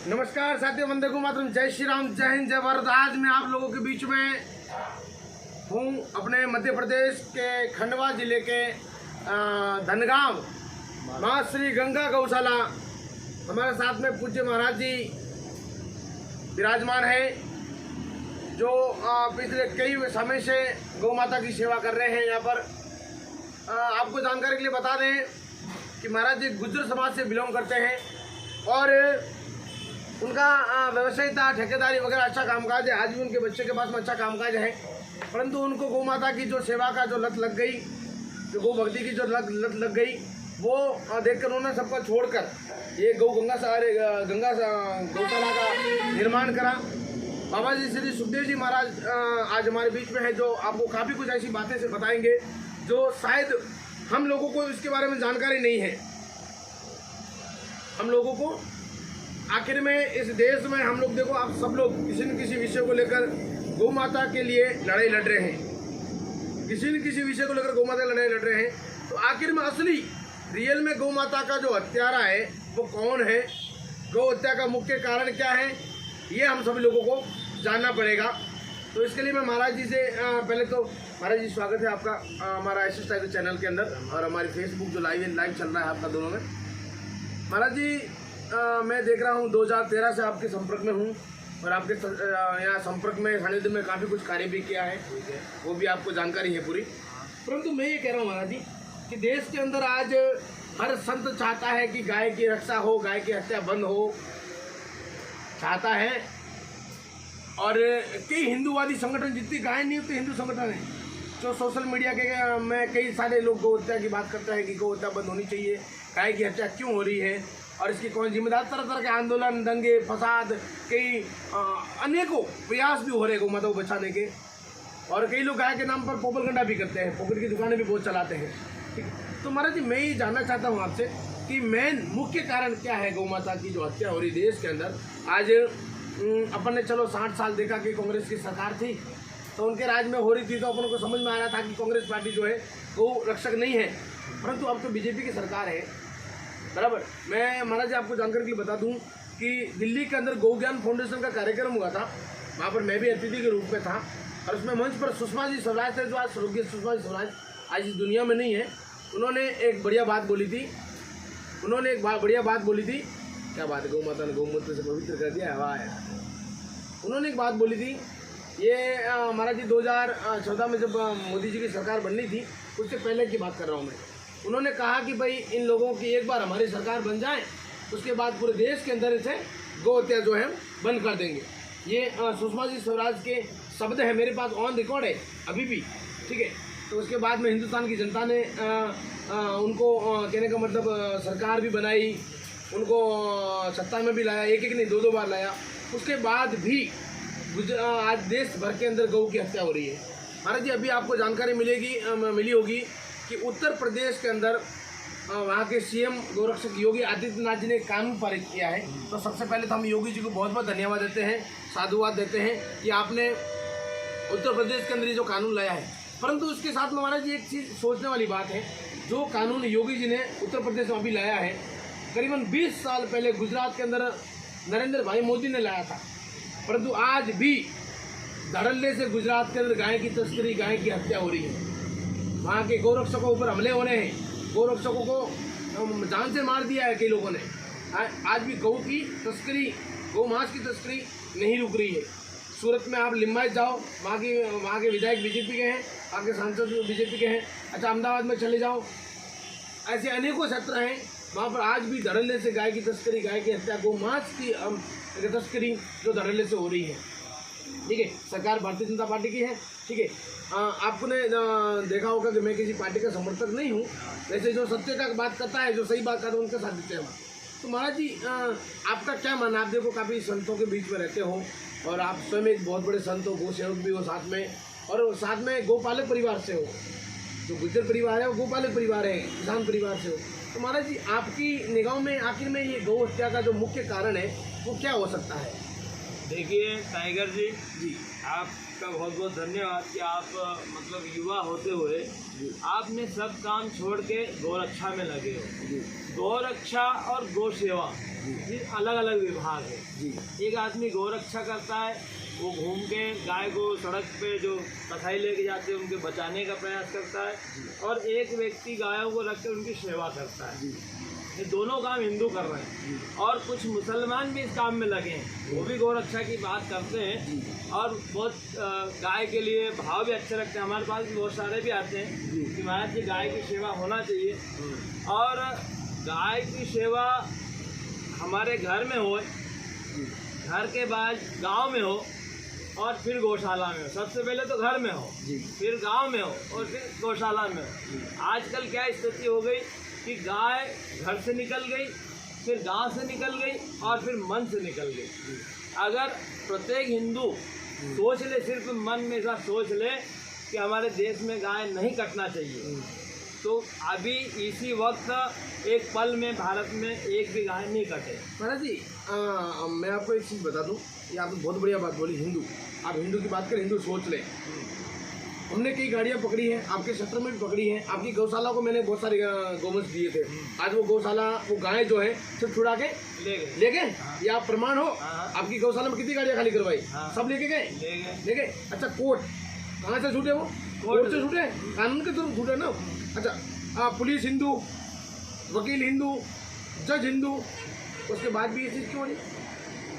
नमस्कार साथियों, वंदे मातरम, जय श्री राम, जय हिंद, जय भारत। आज मैं आप लोगों के बीच में हूँ अपने मध्य प्रदेश के खंडवा जिले के धनगांव माँ श्री गंगा गौशाला। हमारे साथ में पूज्य महाराज जी विराजमान है, जो पिछले कई समय से गौ माता की सेवा कर रहे हैं। यहाँ पर आपको जानकारी के लिए बता दें कि महाराज जी गुज्जर समाज से बिलोंग करते हैं और उनका व्यवसायिकता, ठेकेदारी वगैरह अच्छा कामकाज है। आज भी उनके बच्चे के पास में अच्छा कामकाज है, परंतु उनको गौ माता की जो सेवा का जो लत लग गई, जो गौ भक्ति की जो लत लग गई, वो देखकर उन्होंने सबको छोड़कर ये गंगा गौशाला का निर्माण करा। बाबा जी श्री सुखदेव जी महाराज आज हमारे बीच में है, जो आपको काफ़ी कुछ ऐसी बातें से बताएंगे जो शायद हम लोगों को इसके बारे में जानकारी नहीं है। हम लोगों को आखिर में इस देश में हम लोग देखो, आप सब लोग किसी न किसी विषय को लेकर गौ माता के लिए लड़ाई लड़ रहे हैं, किसी न किसी विषय को लेकर गौ माता लड़ाई लड़ रहे हैं। तो आखिर में असली रियल में गौ माता का जो हत्यारा है वो कौन है, गौ हत्या का मुख्य कारण क्या है, ये हम सभी लोगों को जानना पड़ेगा। तो इसके लिए मैं महाराज जी से पहले तो महाराज जी स्वागत है आपका हमारा एस टाइगर चैनल के अंदर, और हमारी फेसबुक जो लाइव चल रहा है आपका दोनों में। महाराज जी मैं देख रहा हूँ 2013 से आपके संपर्क में हूँ और आपके यहाँ संपर्क में सानिध्य में काफ़ी कुछ कार्य भी किया है, वो भी आपको जानकारी है पूरी। परंतु मैं ये कह रहा हूँ महाराज जी कि देश के अंदर आज हर संत चाहता है कि गाय की रक्षा हो, गाय की हत्या बंद हो, चाहता है। और कई हिंदूवादी संगठन, जितनी गाय नहीं होती हिंदू संगठन है, जो सोशल मीडिया के में कई सारे लोग गौ हत्या की बात करते हैं कि गौ हत्या बंद होनी चाहिए, गाय की हत्या क्यों हो रही है और इसकी कौन जिम्मेदार। तरह तरह के आंदोलन, दंगे फसाद, कई अनेकों प्रयास भी हो रहे गौ माता को बचाने के। और कई लोग गाय के नाम पर पोपलगंडा भी करते हैं, पोपल की दुकानें भी बहुत चलाते हैं। ठीक, तो महाराज जी मैं ये जानना चाहता हूँ आपसे कि मेन मुख्य कारण क्या है गौ माता की जो हत्या हो रही देश के अंदर। आज अपन ने चलो 60 साल देखा कि कांग्रेस की सरकार थी, तो उनके राज में हो रही थी, तो अपन को समझ में आ रहा था कि कांग्रेस पार्टी जो है गौ रक्षक नहीं है। परंतु अब तो बीजेपी की सरकार है, बराबर। मैं महाराज जी आपको जानकारी के लिए बता दूं कि दिल्ली के अंदर गौ ज्ञान फाउंडेशन का कार्यक्रम हुआ था, वहाँ पर मैं भी अतिथि के रूप में था, और उसमें मंच पर सुषमा जी स्वराज थे, जो आज स्वर्गीय सुषमा जी स्वराज आज इस दुनिया में नहीं है। उन्होंने एक बढ़िया बात बोली थी, क्या बात है, गौ माता ने गौमूत्र से पवित्र कर दिया, हवा है। उन्होंने एक बात बोली थी, ये महाराज जी 2014 में जब मोदी जी की सरकार बननी थी, उससे पहले की बात कर रहा हूँ मैं। उन्होंने कहा कि भाई इन लोगों की एक बार हमारी सरकार बन जाए, उसके बाद पूरे देश के अंदर से गौ हत्या जो है बंद कर देंगे। ये सुषमा जी स्वराज के शब्द है, मेरे पास ऑन रिकॉर्ड है अभी भी, ठीक है। तो उसके बाद में हिंदुस्तान की जनता ने उनको कहने का मतलब सरकार भी बनाई, उनको सत्ता में भी लाया, एक नहीं 2 बार लाया। उसके बाद भी आज देश भर के अंदर गौ की हत्या हो रही है। महाराज जी अभी आपको जानकारी मिली होगी कि उत्तर प्रदेश के अंदर वहाँ के सीएम गौरक्षक योगी आदित्यनाथ जी ने कानून पारित किया है। तो सबसे पहले तो हम योगी जी को बहुत बहुत धन्यवाद देते हैं, साधुवाद देते हैं कि आपने उत्तर प्रदेश के अंदर ये जो कानून लाया है। परंतु उसके साथ में महाराज जी एक चीज़ सोचने वाली बात है, जो कानून योगी जी ने उत्तर प्रदेश में अभी लाया है, करीबन 20 साल पहले गुजरात के अंदर नरेंद्र भाई मोदी ने लाया था। परंतु आज भी धड़ल्ले से गुजरात के अंदर गाय की तस्करी, गाय की हत्या हो रही है। वहाँ के गौरक्षकों ऊपर हमले होने हैं, गौरक्षकों को जान से मार दिया है कई लोगों ने। आज भी गौ की तस्करी, गौ मांस की तस्करी नहीं रुक रही है। सूरत में आप लिम्बायत जाओ, वहाँ के विधायक बीजेपी के हैं, वहाँ के सांसद बीजेपी के हैं। अच्छा, अहमदाबाद में चले जाओ, ऐसे अनेकों क्षेत्र हैं वहाँ पर आज भी धड़ल्ले से गाय की तस्करी, गाय की हत्या, गौ मांस की तस्करी जो धड़ल्ले से हो रही है। ठीक है, सरकार भारतीय जनता पार्टी की है, ठीक है। आपने देखा होगा कि मैं किसी पार्टी का समर्थक नहीं हूँ, वैसे जो सत्य का बात करता है, जो सही बात करता है, उनके साथ देते हैं। तो महाराज जी आपका क्या मानना, आप देखो काफ़ी संतों के बीच में रहते हो और आप स्वयं एक बहुत बड़े संत हो, गौ सेवक भी हो साथ में, और साथ में गोपालक परिवार से हो। जो गुज्जर परिवार है वो गोपालक परिवार है, किसान परिवार से हो। तो महाराज जी आपकी निगाह में आखिर में ये गौ हत्या का जो मुख्य कारण है वो क्या हो सकता है? देखिए टाइगर जी, आपका बहुत बहुत धन्यवाद कि आप मतलब युवा होते हुए आपने सब काम छोड़ के गौरक्षा में लगे हो। गौरक्षा और गौ सेवा ये अलग अलग विभाग है। जी एक आदमी गौरक्षा करता है, वो घूम के गाय को सड़क पे जो कसाई लेके जाते हैं उनके बचाने का प्रयास करता है, और एक व्यक्ति गायों को रख के उनकी सेवा करता है। ये दोनों काम हिंदू कर रहे हैं, और कुछ मुसलमान भी इस काम में लगे हैं, वो भी गौरक्षा की बात करते हैं और बहुत गाय के लिए भाव भी अच्छे रखते हैं। हमारे पास भी बहुत सारे भी आते हैं कि महाराज जी गाय की सेवा होना चाहिए, और गाय की सेवा हमारे घर में हो, घर के बाद गांव में हो, और फिर गौशाला में हो। सबसे पहले तो घर में हो, फिर गांव में हो, और फिर गौशाला में हो। आजकल क्या स्थिति हो गई कि गाय घर से निकल गई, फिर गांव से निकल गई, और फिर मन से निकल गई। अगर प्रत्येक हिंदू सोच ले, सिर्फ मन में ऐसा सोच ले कि हमारे देश में गाय नहीं कटना चाहिए, तो अभी इसी वक्त एक पल में भारत में एक भी गाय नहीं कटे। महाराज जी मैं आपको एक चीज़ बता दूं, ये आपने बहुत बढ़िया बात बोली। हिंदू, आप हिंदू की बात करें, हिंदू सोच लें। हमने कई गाड़ियाँ पकड़ी हैं, आपके क्षेत्र में भी पकड़ी हैं। आपकी गौशाला को मैंने बहुत सारे गौवंश दिए थे। आज वो गौशाला, वो गाय जो है सिर्फ छुड़ा के ले गए। ये आप प्रमाण हो। आपकी गौशाला में कितनी गाड़ियाँ खाली करवाई? सब लेके गए, ले गए। अच्छा, कोर्ट कहाँ से छूटे? वो कोर्ट से छूटे, कानून के थ्रू छूटे ना। अच्छा, पुलिस हिंदू, वकील हिंदू, जज हिंदू, उसके बाद भी ये चीज़ क्यों नहीं?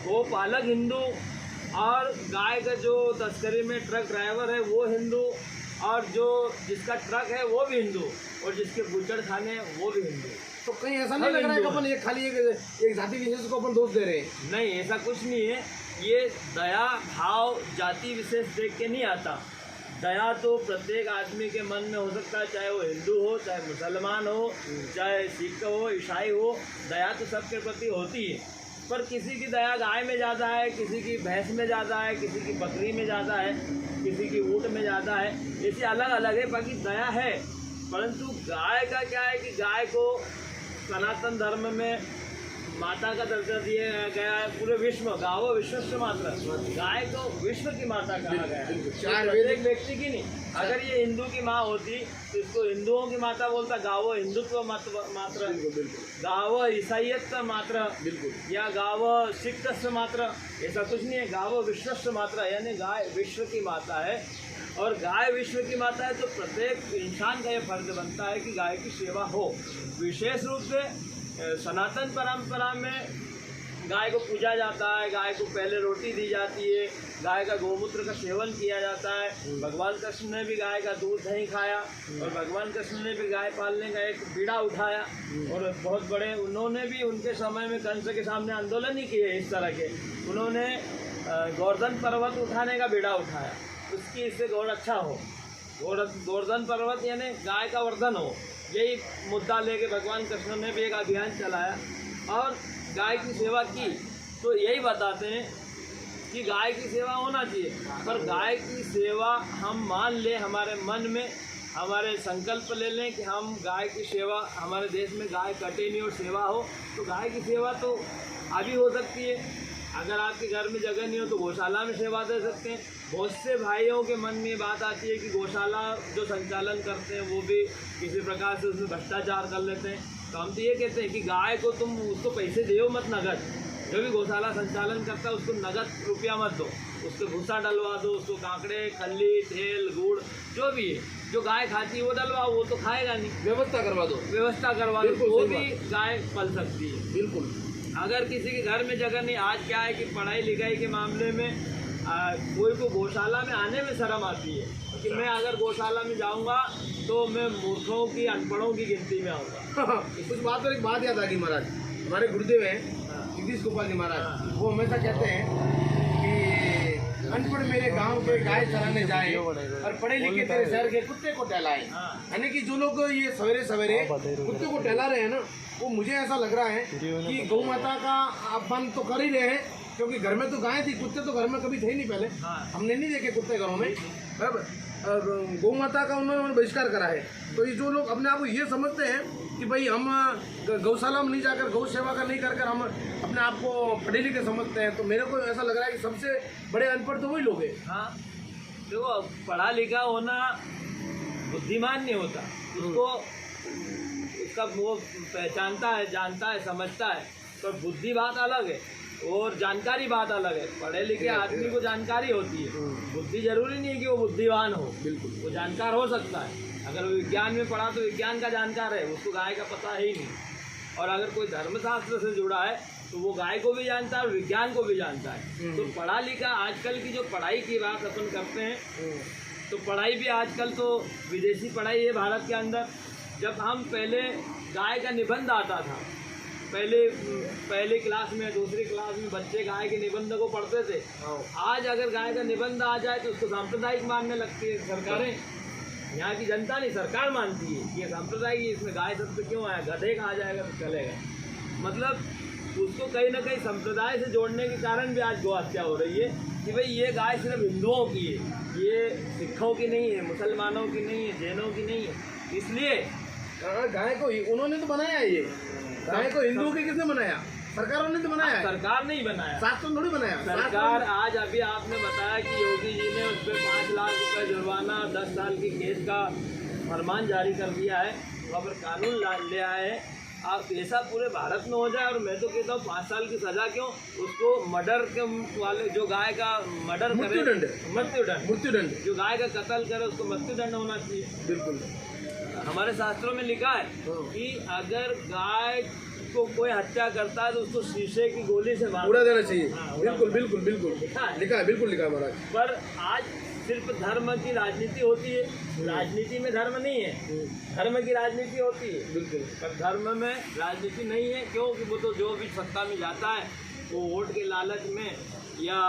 गोपालक हिंदू, और गाय का जो तस्करी में ट्रक ड्राइवर है वो हिंदू, और जो जिसका ट्रक है वो भी हिंदू, और जिसके बुचड़ खाने हैं वो भी हिंदू। तो कहीं ऐसा नहीं लग रहा है कि अपन एक खाली एक जाति विशेष को अपन दोष दे रहे हैं? नहीं, ऐसा कुछ नहीं है। ये दया भाव जाति विशेष देख के नहीं आता। दया तो प्रत्येक आदमी के मन में हो सकता है, चाहे वो हिंदू हो, चाहे मुसलमान हो, चाहे सिख हो, ईसाई हो। दया तो सबके प्रति होती है, पर किसी की दया गाय में ज़्यादा है, किसी की भैंस में ज़्यादा है, किसी की बकरी में ज़्यादा है, किसी की ऊँट में ज़्यादा है। ऐसे अलग अलग है, बाकी दया है। परंतु गाय का क्या है कि गाय को सनातन धर्म में माता का दर्जा दिया गया है। पूरे विश्व, गावो विश्वस्य मातृ, गाय को विश्व की माता कहा गया है, एक व्यक्ति की नहीं। अगर ये हिंदू की माँ होती तो इसको हिंदुओं की माता बोलता, गावो हिंदुत्व मात्र, गावो ईसाइयत मात्र, या गावो सिखत्व मात्र, ऐसा कुछ नहीं है। गावो विश्वस्य मात्र, यानी गाय विश्व की माता है, और गाय विश्व की माता है तो प्रत्येक इंसान का ये फर्ज बनता है कि गाय की सेवा हो। विशेष रूप से सनातन परंपरा में गाय को पूजा जाता है, गाय को पहले रोटी दी जाती है, गाय का गौमूत्र का सेवन किया जाता है। भगवान कृष्ण ने भी गाय का दूध नहीं खाया, और भगवान कृष्ण ने भी गाय पालने का एक बीड़ा उठाया, और बहुत बड़े उन्होंने भी उनके समय में कंस के सामने आंदोलन ही किए इस तरह के। उन्होंने गोवर्धन पर्वत उठाने का बीड़ा उठाया, उसकी इससे गौर अच्छा हो। गोवर्धन पर्वत यानी गाय का वर्धन हो, यही मुद्दा लेके भगवान कृष्ण ने भी एक अभियान चलाया और गाय की सेवा की। तो यही बताते हैं कि गाय की सेवा होना चाहिए, पर गाय की सेवा हम मान लें, हमारे मन में हमारे संकल्प ले लें कि हम गाय की सेवा, हमारे देश में गाय कटे नहीं और सेवा हो, तो गाय की सेवा तो अभी हो सकती है। अगर आपके घर में जगह नहीं हो तो गौशाला में सेवा दे सकते हैं। बहुत से भाइयों के मन में बात आती है कि गौशाला जो संचालन करते हैं वो भी किसी प्रकार से उसमें भ्रष्टाचार कर लेते हैं। तो हम तो ये कहते हैं कि गाय को तुम उसको पैसे दो मत, नगद। जो भी गौशाला संचालन करता है उसको नगद रुपया मत दो, उसको भूसा डलवा दो, उसको कांकड़े, खल्ली, तेल, गुड़ जो भी है, जो गाय खाती है वो डलवाओ, वो तो खाएगा नहीं। व्यवस्था करवा दो, व्यवस्था करवा दो, वो भी गाय पल सकती है। बिल्कुल। अगर किसी के घर में जगह नहीं, आज क्या है कि पढ़ाई लिखाई के मामले में कोई को गौशाला में आने में शर्म आती है कि मैं अगर गौशाला में जाऊंगा तो मैं मूर्खों की, अनपढ़ों की गिनती में आऊँगा। कुछ बात पर एक बात याद आ गई महाराज, हमारे गुरुदेव हैं जगदीश गोपाल जी महाराज, वो हमेशा कहते हैं कि अनपढ़ मेरे गांव के गाय चराने जाए और पढ़े लिखे तेरे शहर के कुत्ते को टहलाए। यानी कि जो लोग ये सवेरे सवेरे कुत्ते को टहला रहे हैं ना, वो मुझे ऐसा लग रहा है कि गौ माता का अपमान तो कर ही रहे हैं, क्योंकि घर में तो गाय थी, कुत्ते तो घर में कभी थे ही नहीं पहले। हमने नहीं देखे कुत्ते घरों में, बराबर। गौ माता का उन्होंने बहिष्कार करा है। तो ये जो लोग अपने आप को ये समझते हैं कि भाई हम गौशाला में नहीं जाकर, गौ सेवा का नहीं कर कर हम अपने आप को पढ़े लिखे समझते हैं, तो मेरे को ऐसा लग रहा है कि सबसे बड़े अनपढ़ तो वही लोग हैं। हाँ, देखो पढ़ा लिखा होना बुद्धिमान नहीं होता, उसको उसका वो पहचानता है, जानता है, समझता है। पर बुद्धि बात अलग है और जानकारी बात अलग है। पढ़े लिखे आदमी को जानकारी होती है, बुद्धि जरूरी नहीं है कि वो बुद्धिमान हो, बिल्कुल वो जानकार हो सकता है। अगर वो विज्ञान में पढ़ा तो विज्ञान का जानकार है, उसको गाय का पता है ही नहीं। और अगर कोई धर्मशास्त्र से जुड़ा है तो वो गाय को भी जानता है और विज्ञान को भी जानता है। तो पढ़ा लिखा, आजकल की जो पढ़ाई की बात अपन करते हैं तो पढ़ाई भी आजकल तो विदेशी पढ़ाई है भारत के अंदर। जब हम पहले गाय का निबंध आता था, पहले क्लास में, दूसरी क्लास में बच्चे गाय के निबंध को पढ़ते थे। आज अगर गाय का निबंध आ जाए तो उसको सांप्रदायिक मानने लगती है सरकारें। यहाँ की जनता नहीं, सरकार मानती है ये सांप्रदायिक, इसमें गाय शब्द क्यों आया, गधे कहा जाएगा तो चलेगा। मतलब उसको कहीं ना कहीं संप्रदाय से जोड़ने के कारण भी आज गौ हत्या हो रही है कि भाई ये गाय सिर्फ हिंदुओं की है, ये सिखों की नहीं है, मुसलमानों की नहीं है, जैनों की नहीं है। इसलिए गाय को उन्होंने तो बनाया है, ये गाय को हिंदुओं के किसने बनाया? सरकारों ने तो बनाया है। सरकार नहीं बनाया, शासन थोड़ी बनाया सरकार। आज अभी आपने बताया कि योगी जी ने उस पर 5 लाख रुपए जुर्माना, 10 साल की कैद का फरमान जारी कर दिया है, वहाँ पर कानून ले आए हैं। आप ऐसा पूरे भारत में हो जाए, और मैं तो कहता हूँ 5 साल की सजा क्यों, उसको मर्डर के वाले जो गाय का मर्डर करे, मृत्युदंड, जो गाय का कत्ल करे उसको मृत्युदंड होना चाहिए। बिल्कुल, हमारे शास्त्रों में लिखा है कि अगर गाय को कोई हत्या करता है तो उसको शीशे की गोली से मार उड़ा देना चाहिए। बिल्कुल बिल्कुल बिल्कुल लिखा है, बिल्कुल लिखा है महाराज। पर आज सिर्फ धर्म की राजनीति होती है, राजनीति में धर्म नहीं है, धर्म की राजनीति होती है बिल्कुल, पर धर्म में राजनीति नहीं है। क्योंकि वो तो जो भी सत्ता में जाता है वो वोट के लालच में या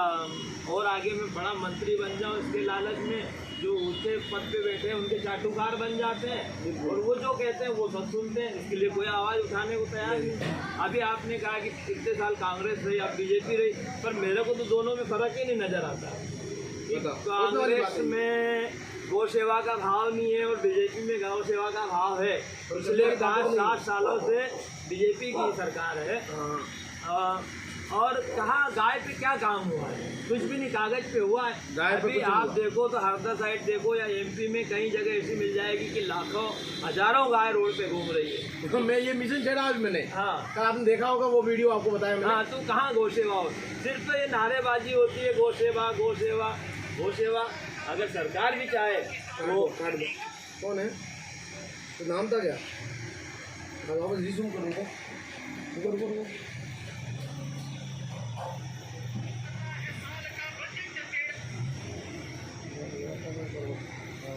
और आगे में बड़ा मंत्री बन जाओ इसके लालच में, जो ऊंचे पद पे बैठे हैं उनके चाटुकार बन जाते हैं, और वो जो कहते हैं वो सब सुनते हैं, इसके लिए कोई आवाज़ उठाने को तैयार नहीं। अभी आपने कहा कि इतने साल कांग्रेस रही, अब बीजेपी रही, पर मेरे को तो दोनों में फ़र्क ही नहीं नज़र आता। कांग्रेस में गौ सेवा का भाव नहीं है और बीजेपी में गौ सेवा का भाव है। पिछले 60 सालों से बीजेपी की सरकार है। और कहाँ गाय पे क्या काम हुआ है? कुछ भी नहीं, कागज पे हुआ है। अभी आप देखो तो हरदा साइड देखो या एमपी में कई जगह ऐसी मिल जाएगी कि लाखों हजारों गाय रोड पे घूम रही है। तो मैं ये मिशन छेड़ा आज मैंने, हाँ कल आपने देखा होगा वो वीडियो, आपको बताया मैंने। हाँ, तो कहाँ गौ सेवा हो? सिर्फ ये नारेबाजी होती है, गौ सेवा गौ सेवा गौ सेवा। अगर सरकार भी चाहे तो कौन है तो नाम था क्या? वापस रिज्यूम करूँगा।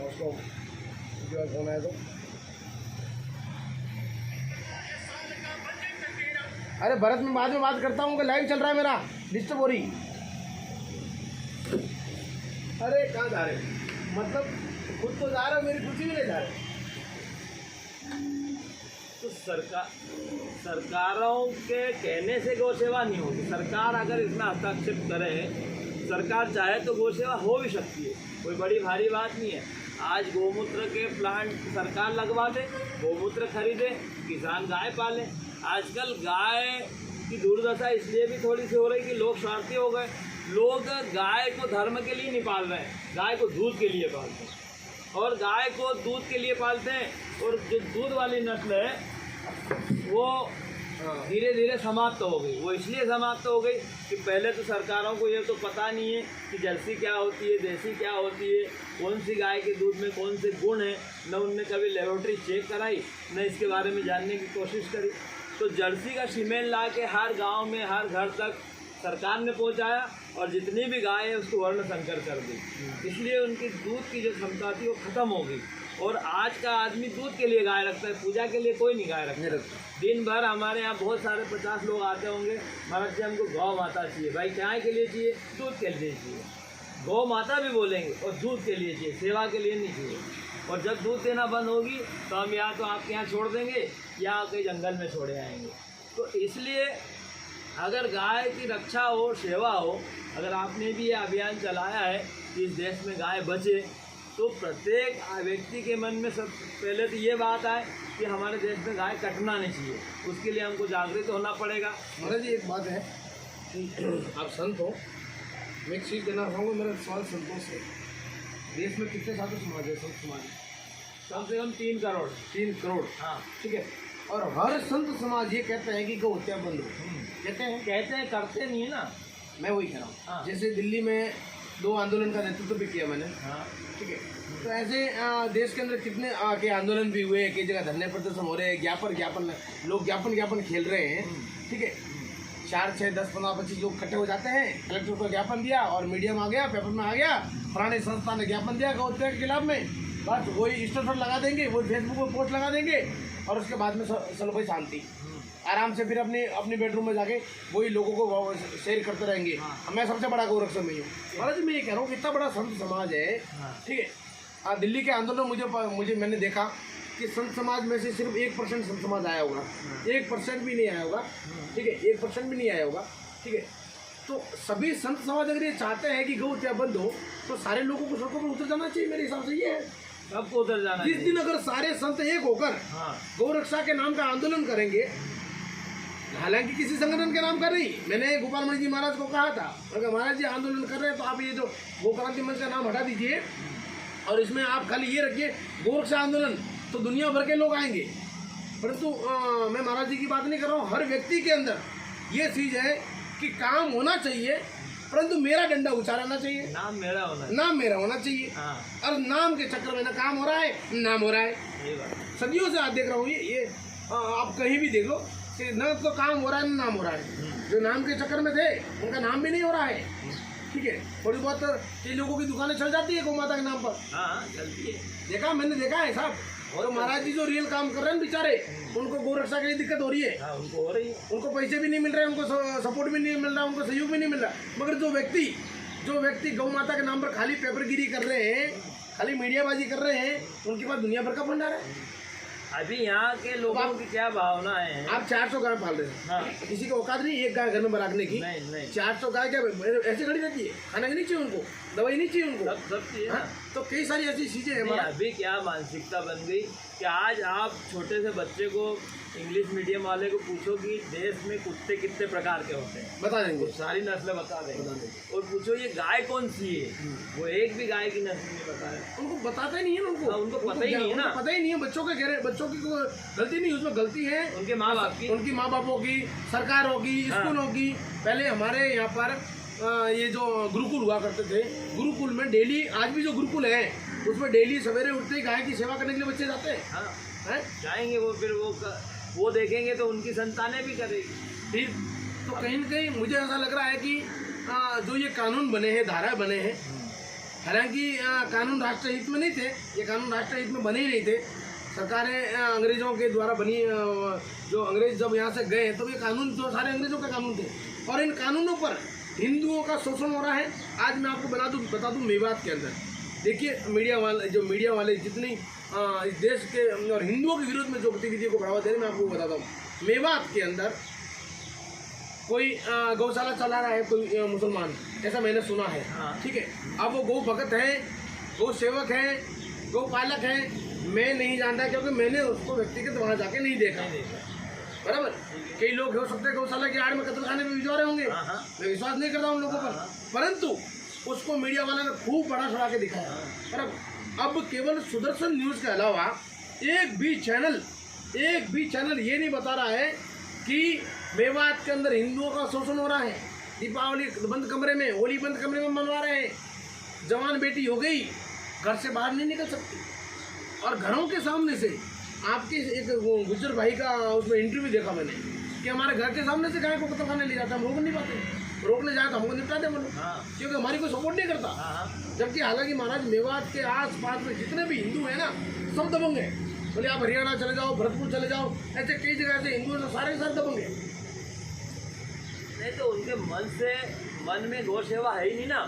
उसको फोन आया तो, अरे भरत मैं बाद में बात करता हूँ, लाइव चल रहा है मेरा, डिस्टर्ब हो रही। अरे कहाँ जा रहे, मतलब खुद तो जा रहे हो, मेरी खुशी भी नहीं जा रहे। तो सरकारों के कहने से गौ सेवा नहीं होगी। सरकार अगर इसमें हस्तक्षेप करे, सरकार चाहे तो गौ सेवा हो भी सकती है, कोई बड़ी भारी बात नहीं है। आज गोमूत्र के प्लांट सरकार लगवा दे, गोमूत्र खरीदे, किसान गाय पाले। आजकल गाय की दुर्दशा इसलिए भी थोड़ी सी हो रही कि लोग स्वार्थी हो गए। लोग गाय को धर्म के लिए नहीं पाल रहे हैं, गाय को दूध के लिए पालते हैं, और गाय को दूध के लिए पालते हैं। और जो दूध वाली नस्ल है वो धीरे धीरे समाप्त हो गई। वो इसलिए समाप्त हो गई कि पहले तो सरकारों को ये तो पता नहीं है कि जर्सी क्या होती है, देसी क्या होती है, कौन सी गाय के दूध में कौन से गुण हैं, न उनने कभी लेबोरेटरी चेक कराई, न इसके बारे में जानने की कोशिश करी। तो जर्सी का सीमेंट ला के हर गाँव में, हर घर तक सरकार ने पहुंचाया, और जितनी भी गाय है उसको वर्ण संकर कर दी। इसलिए उनकी दूध की जो क्षमता थी वो ख़त्म हो गई। और आज का आदमी दूध के लिए गाय रखता है, पूजा के लिए कोई नहीं गाय रखता। दिन भर हमारे यहाँ बहुत सारे 50 लोग आते होंगे, महाराज जी हमको गौ माता चाहिए। भाई क्या के लिए चाहिए? दूध के लिए चाहिए। गौ माता भी बोलेंगे, और दूध के लिए चाहिए, सेवा के लिए नहीं चाहिए। और जब दूध देना बंद होगी तो हम या तो आपके यहाँ छोड़ देंगे या कहीं जंगल में छोड़े आएंगे। तो इसलिए अगर गाय की रक्षा हो, सेवा हो, अगर आपने भी ये अभियान चलाया है कि इस देश में गाय बचे, तो प्रत्येक व्यक्ति के मन में सब पहले तो ये बात आए कि हमारे देश में गाय कटना नहीं चाहिए। उसके लिए हमको जागृत होना पड़ेगा। महाराज जी एक बात है कि आप संत हो, मैं एक चीज़ देना चाहूँगा, मेरा सवाल संतों से। देश में कितने साधु समाज है, संत समाज? कम से कम 3 करोड़। 3 करोड़, हाँ ठीक है। और हर संत समाज ये कहते हैं कि गौ हत्या बंद हो, कहते हैं, करते नहीं है ना। मैं वही कह रहा हूँ। हाँ। जैसे दिल्ली में 2 आंदोलन का नेतृत्व भी किया मैंने, हाँ। ठीक है। तो ऐसे देश के अंदर कितने के आंदोलन भी हुए, कई जगह धरने प्रदर्शन हो रहे हैं, ज्ञापन लोग ज्ञापन खेल रहे हैं, ठीक है। 4, 6, 10, 15, 25 लोग इकट्ठे हो जाते हैं, कलेक्टर को ज्ञापन दिया और मीडिया में आ गया, पेपर में आ गया, फलाने संस्था ने ज्ञापन दिया गौ हत्या के खिलाफ में, बस वही स्टेटस लगा देंगे, वही फेसबुक पर पोस्ट लगा देंगे और उसके बाद में चलो भाई शांति, आराम से फिर अपनी बेडरूम में जाके वही लोगों को शेयर करते रहेंगे। मैं सबसे बड़ा गौरक्षक में हूँ। महाराज मैं ये कह रहा हूँ, इतना बड़ा संत समाज है, ठीक है। दिल्ली के आंदोलन मुझे मैंने देखा कि संत समाज में से सिर्फ 1% संत समाज आया होगा, 1% भी नहीं आया होगा, ठीक है, 1% भी नहीं आया होगा, ठीक है। तो सभी संत समाज अगर ये चाहते हैं कि गौ हत्या बंद हो तो सारे लोगों को सड़कों पर उतर जाना चाहिए, मेरे हिसाब से ये है। सबको उतर जाना जिस दिन अगर सारे संत एक होकर गौ रक्षा के नाम का आंदोलन करेंगे, हालांकि किसी संगठन के नाम का नहीं, मैंने गोपाल मणि जी महाराज को कहा था, अगर महाराज जी आंदोलन कर रहे हैं तो आप ये जो गौ क्रांति मंच का नाम हटा दीजिए और इसमें आप खाली ये रखिए गौ रक्षा आंदोलन, तो दुनिया भर के लोग आएंगे। परंतु मैं महाराज जी की बात नहीं कर रहा हूँ, हर व्यक्ति के अंदर ये चीज़ है कि काम होना चाहिए, परंतु मेरा डंडा ऊंचा रहना चाहिए, नाम मेरा होना चाहिए। और नाम के चक्कर में ना काम हो रहा है, नाम हो रहा है। सदियों से आप देख रहा हूँ, ये आप कहीं भी देख लो कि न तो काम हो रहा है, न नाम हो रहा है। जो नाम के चक्कर में थे उनका नाम भी नहीं हो रहा है, ठीक है। थोड़ी बहुत कई लोगों की दुकानें चल जाती है गौ माता के नाम पर, चलती है, देखा मैंने देखा है साहब। तो महाराज जी जो रियल काम कर रहे हैं बेचारे, उनको गौ रक्षा के लिए दिक्कत हो रही है, उनको हो रही है, उनको पैसे भी नहीं मिल रहे, उनको सपोर्ट भी नहीं मिल रहा, उनको सहयोग भी नहीं मिल रहा। मगर जो व्यक्ति गौ माता के नाम पर खाली पेपरगिरी कर रहे हैं, खाली मीडियाबाजी कर रहे हैं, उनके पास दुनिया भर का भंडार है। अभी यहाँ के लोगों की क्या भावना है, आप 400 गाय पाल रहे हैं, हाँ। किसी की औकात नहीं एक गाय घर में रखने की, नहीं 400 गाय क्या ऐसे खड़ी रहती है, खाना नहीं चाहिए उनको, दवाई नहीं चाहिए उनको, सब चाहिए। हाँ? तो कई सारी ऐसी चीजें हैं। अभी क्या मानसिकता बन गई कि आज आप छोटे से बच्चे को इंग्लिश मीडियम वाले को पूछो कि देश में कुत्ते कितने प्रकार के होते हैं, बता देंगे, सारी नस्लें बता देंगे। और पूछो ये गाय कौन सी है, वो एक भी गाय की नस्ल नहीं बता रहे, उनको बताते नहीं है ना, उनको पता ही नहीं है ना, पता ही नहीं है। बच्चों की गलती नहीं, उसमें गलती है उनके माँ बाप की, उनकी माँ बापों की, सरकारों की, स्कूलों की। पहले हमारे यहाँ पर ये जो गुरुकुल हुआ करते थे, गुरुकुल में डेली, आज भी जो गुरुकुल है उसमें डेली सवेरे उठते ही गाय की सेवा करने के लिए बच्चे जाते हैं, जाएंगे वो, फिर वो देखेंगे तो उनकी संतानें भी करेगी। फिर तो कहीं न कहीं मुझे ऐसा लग रहा है कि जो ये कानून बने हैं, धारा बने हैं, हालांकि कानून राष्ट्रहित में नहीं थे, ये कानून राष्ट्रहित में बने ही नहीं थे। सरकारें अंग्रेजों के द्वारा बनी, जो अंग्रेज जब यहाँ से गए तो ये कानून जो सारे अंग्रेजों के कानून थे, और इन कानूनों पर हिंदुओं का शोषण हो रहा है। आज मैं आपको बता दूँ मेवात के अंदर देखिए, मीडिया वाले जितनी इस देश के और हिंदुओं के विरोध में जो गतिविधियों को बढ़ावा दे रहे, मैं आपको बताता हूँ। मेवात के अंदर कोई गौशाला चला रहा है कोई मुसलमान, ऐसा मैंने सुना है, ठीक है। अब वो गौ भगत है, गौ सेवक है, गौ पालक है, मैं नहीं जानता क्योंकि मैंने उसको व्यक्तिगत वहाँ जाके नहीं देखा, बराबर। कई लोग हो सकते हैं गौशाला की आड़ में कत्ल खाने में भिजवा रहे होंगे, मैं विश्वास नहीं करता उन लोगों पर, परंतु उसको मीडिया वाले ने खूब बड़ा चढ़ा के दिखाया। पर अब केवल सुदर्शन न्यूज़ के अलावा एक भी चैनल ये नहीं बता रहा है कि मेवात के अंदर हिंदुओं का शोषण हो रहा है। दीपावली बंद कमरे में, होली बंद कमरे में मनवा रहे हैं, जवान बेटी हो गई, घर से बाहर नहीं निकल सकती, और घरों के सामने से आपके एक गुजर भाई का उसमें इंटरव्यू देखा मैंने कि हमारे घर के सामने से गाय को कत्ल खाने ले जाता, हम रोक नहीं पाते, रोकने जाए तो हमको निपटा दे बोलो, क्योंकि हमारी कोई सपोर्ट नहीं करता। जबकि हालांकि महाराज मेवात के आस-पास में जितने भी हिंदू हैं ना, सब दबंग हैं। बोले आप हरियाणा चले जाओ, भरतपुर चले जाओ, ऐसे कई जगह से हिंदू हैं, सारे के सारे दबंग हैं। नहीं तो उनके मन में गौ सेवा है ही नहीं ना।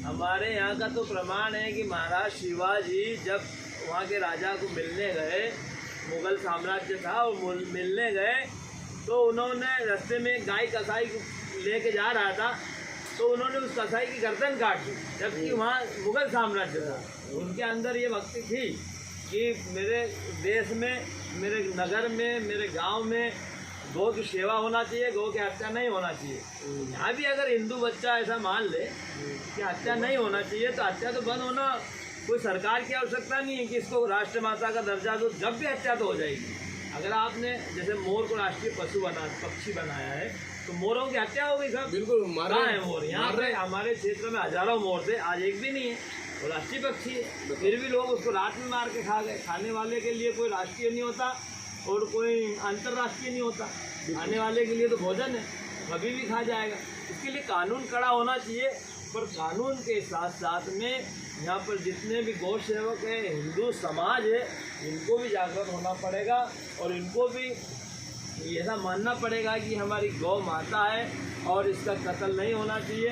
हमारे यहाँ का तो प्रमाण है कि महाराज शिवाजी जब वहाँ के राजा को मिलने गए, मुगल साम्राज्य था, वो मिलने गए तो उन्होंने रास्ते में गाय कसाई लेके जा रहा था, तो उन्होंने उस कसाई की गर्दन काट दी, जबकि वहाँ मुगल साम्राज्य था। उनके अंदर ये भक्ति थी कि मेरे देश में, मेरे नगर में, मेरे गांव में गौ की सेवा होना चाहिए, गौ की हत्या नहीं होना चाहिए। यहाँ भी अगर हिंदू बच्चा ऐसा मान ले कि हत्या नहीं होना चाहिए, तो हत्या तो बंद होना, कोई सरकार की आवश्यकता नहीं है कि इसको राष्ट्रमाता का दर्जा दो, जब भी हत्या तो हो जाएगी। अगर आपने जैसे मोर को राष्ट्रीय पक्षी बनाया है, तो मोरों की हत्या हो गई सब। बिल्कुल कहाँ है मोर? यहाँ पे हमारे क्षेत्र में हजारों मोर थे, आज एक भी नहीं है। वो राष्ट्रीय पक्षी है, फिर भी लोग उसको रात में मार के खा गए। खाने वाले के लिए कोई राष्ट्रीय नहीं होता और कोई अंतर्राष्ट्रीय नहीं होता, खाने वाले के लिए तो भोजन है, कभी भी खा जाएगा। इसके लिए कानून कड़ा होना चाहिए, पर कानून के साथ साथ में यहाँ पर जितने भी गौ सेवक हैं, हिंदू समाज है, इनको भी जागृत होना पड़ेगा और इनको भी ऐसा मानना पड़ेगा कि हमारी गौ माता है और इसका कत्ल नहीं होना चाहिए।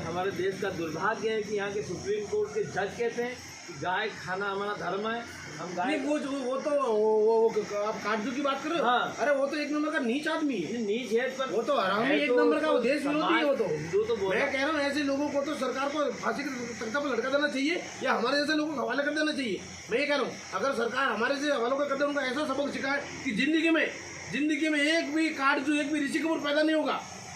हमारे देश का दुर्भाग्य है कि यहाँ के सुप्रीम कोर्ट के जज कहते हैं कि गाय खाना हमारा धर्म है, हम गाय। नहीं, वो तो वो आप काटजू की बात कर रहे हो। हाँ। अरे वो तो एक नंबर का नीच आदमी है, नीच है, पर वो तो हरामी एक नंबर का, वो देश विरोधी है। वो तो हिंदू तो मैं कह रहा हूँ ऐसे लोगों को तो सरकार को फांसी की तख्ता पर लटका देना चाहिए या हमारे जैसे लोगों को हवाले कर देना चाहिए। मैं ये कह रहा हूँ, अगर सरकार हमारे से हवालों का कर दे, उनको ऐसा सबक सिखाए कि जिंदगी में एक भी काटजू, एक भी ऋषि कपूर पैदा नहीं होगा,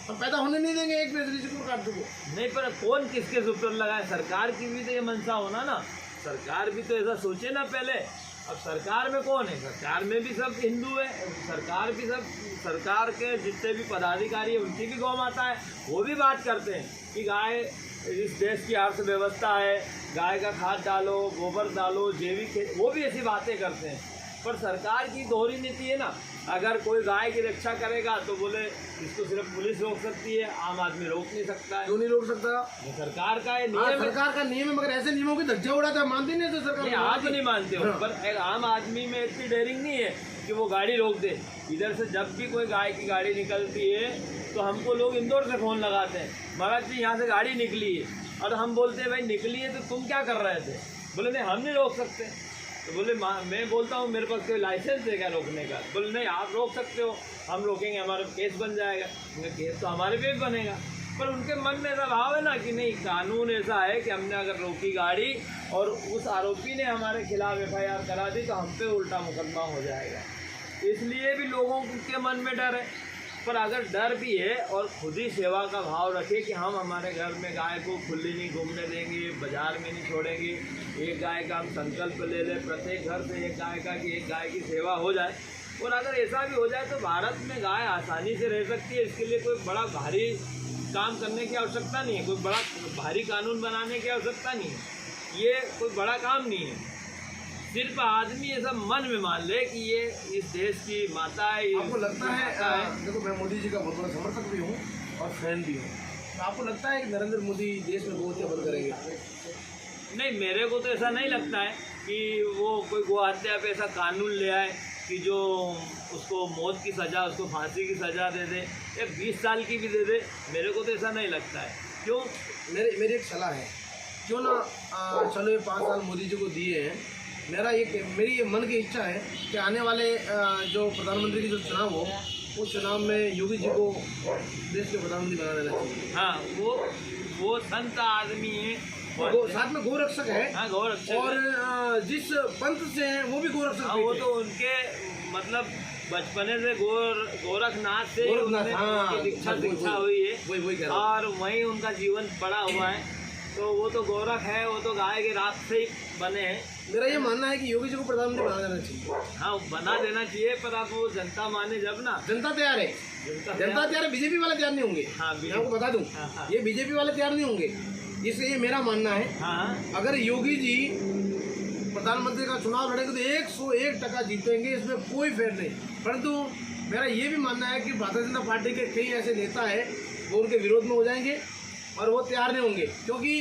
हम पैदा होने नहीं देंगे एक भी ऋषि कपूर काटजू को। नहीं, पर कौन किसके ऊपर लगाए? सरकार की भी तो ये मंशा होना ना, सरकार भी तो ऐसा सोचे ना पहले। अब सरकार में कौन है? सरकार में भी सब हिंदू है, सरकार भी सब, सरकार के जितने भी पदाधिकारी है उनकी भी गौ माता है, वो भी बात करते हैं कि गाय इस देश की अर्थव्यवस्था है, गाय का खाद डालो, गोबर डालो, जैविक खेती, वो भी ऐसी बातें करते हैं। पर सरकार की दोहरी नीति है ना, अगर कोई गाय की रक्षा करेगा तो बोले इसको सिर्फ पुलिस रोक सकती है, आम आदमी रोक नहीं सकता है। क्यों नहीं रोक सकता? ये सरकार का नियम है। सरकार का नियम है, मगर ऐसे नियमों की धज्जियां उड़ाते हैं, मानते नहीं है सरकार। आप नहीं मानते हो, पर एक आम आदमी में इतनी डेयरिंग नहीं है कि वो गाड़ी रोक दे। इधर से जब भी कोई गाय की गाड़ी निकलती है तो हमको लोग इंदौर से फ़ोन लगाते हैं, महाराज जी यहाँ से गाड़ी निकली है, और हम बोलते हैं भाई निकली है तो तुम क्या कर रहे थे? बोले नहीं हम नहीं रोक सकते। तो बोले मैं बोलता हूँ मेरे पास कोई लाइसेंस है क्या रोकने का? बोले नहीं आप रोक सकते हो, हम रोकेंगे हमारा केस बन जाएगा। केस तो हमारे पे भी बनेगा, पर उनके मन में ऐसा भाव है ना कि नहीं, कानून ऐसा है कि हमने अगर रोकी गाड़ी और उस आरोपी ने हमारे खिलाफ FIR करा दी तो हम पे उल्टा मुकदमा हो जाएगा। इसलिए भी लोगों के मन में डर है। पर अगर डर भी है और खुद ही सेवा का भाव रखे कि हम हमारे घर में गाय को खुली नहीं घूमने देंगे, बाजार में नहीं छोड़ेंगे, एक गाय का हम संकल्प ले लें प्रत्येक घर से एक गाय का, कि एक गाय की सेवा हो जाए। और अगर ऐसा भी हो जाए तो भारत में गाय आसानी से रह सकती है। इसके लिए कोई बड़ा भारी काम करने की आवश्यकता नहीं है, कोई बड़ा भारी कानून बनाने की आवश्यकता नहीं है, ये कोई बड़ा काम नहीं है। सिर्फ आदमी ऐसा मन में मान ले कि ये इस देश की माता है। आपको लगता है, देखो मैं मोदी जी का बहुत बड़ा समर्थक भी हूँ और फैन भी हूँ, तो आपको लगता है कि नरेंद्र मोदी देश में गौ हत्या बंद करेंगे? नहीं, मेरे को तो ऐसा नहीं लगता है कि वो कोई गौ हत्या पे ऐसा कानून ले आए कि जो उसको मौत की सज़ा, उसको फांसी की सज़ा दे दे या 20 साल की भी दे दे। मेरे को तो ऐसा नहीं लगता है। क्यों? मेरी एक सलाह है, क्यों ना चलो ये 5 साल मोदी जी को दिए हैं, मेरी ये मन की इच्छा है कि आने वाले जो प्रधानमंत्री की जो चुनाव हो, उस चुनाव में योगी जी को देश के प्रधानमंत्री बना देना चाहिए। हाँ, वो संत आदमी है, साथ में गोरक्षक है। हाँ, गोरक्षक। और जिस पंथ से हैं वो भी गोरक्षक। हाँ, वो तो उनके मतलब बचपने से गोरखनाथ से उनकी दीक्षा हुई है और वहीं उनका जीवन पड़ा हुआ है। तो वो तो गोरख है, वो तो गाय के रात से ही बने हैं। मेरा ये मानना है कि योगी जी को प्रधानमंत्री बना देना चाहिए। हाँ, बना देना चाहिए, पर आप वो जनता माने जब ना। जनता तैयार है, जनता तैयार है, बीजेपी वाले तैयार नहीं होंगे। हाँ, मैं आपको बता दूं, ये बीजेपी वाले तैयार नहीं होंगे। इसलिए मेरा मानना है, हाँ, अगर योगी जी प्रधानमंत्री का चुनाव लड़ेंगे तो 101% जीतेंगे, इसमें कोई फेर नहीं। परंतु मेरा ये भी मानना है कि भारतीय जनता पार्टी के कई ऐसे नेता हैं वो उनके विरोध में हो जाएंगे और वो तैयार नहीं होंगे, क्योंकि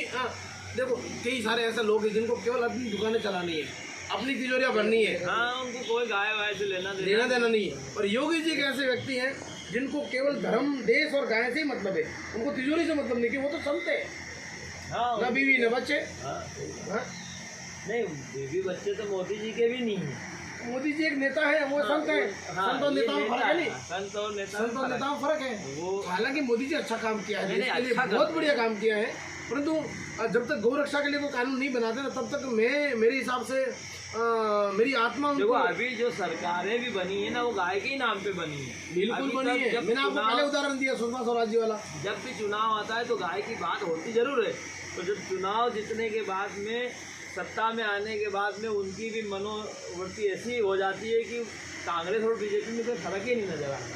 देखो कई सारे ऐसे लोग हैं जिनको केवल अपनी दुकानें चलानी है, अपनी तिजोरियां भरनी है। हाँ, उनको कोई गाय वाय से लेना देना नहीं है। और योगी जी एक ऐसे व्यक्ति हैं जिनको केवल धर्म, देश और गाय से ही मतलब है, उनको तिजोरी से मतलब नहीं, कि वो तो संत है। हाँ, न बीवी न बच्चे। हाँ? नहीं, बीवी बच्चे तो मोदी जी के भी नहीं है। मोदी जी एक नेता है, वो संत है। संत और नेता में फर्क है नहीं, संत और नेता में फर्क है। वो हालांकि मोदी जी अच्छा काम किया है, इसके लिए अच्छा बहुत बढ़िया काम किया है, परंतु जब तक गौरक्षा के लिए कोई कानून नहीं बनाते ना, तब तक मेरे हिसाब से मेरी आत्मा देखो, अभी जो सरकारें भी बनी है ना, वो गाय के ही नाम पे बनी है। बिल्कुल बनी है। मैंने आपको पहले उदाहरण दिया सुषमा स्वराज जी वाला। जब भी चुनाव आता है तो गाय की बात होती जरूर है, तो जब चुनाव जीतने के बाद में, सत्ता में आने के बाद में उनकी भी मनोवृत्ति ऐसी हो जाती है कि कांग्रेस और बीजेपी में कोई फर्क ही नहीं नजर आता।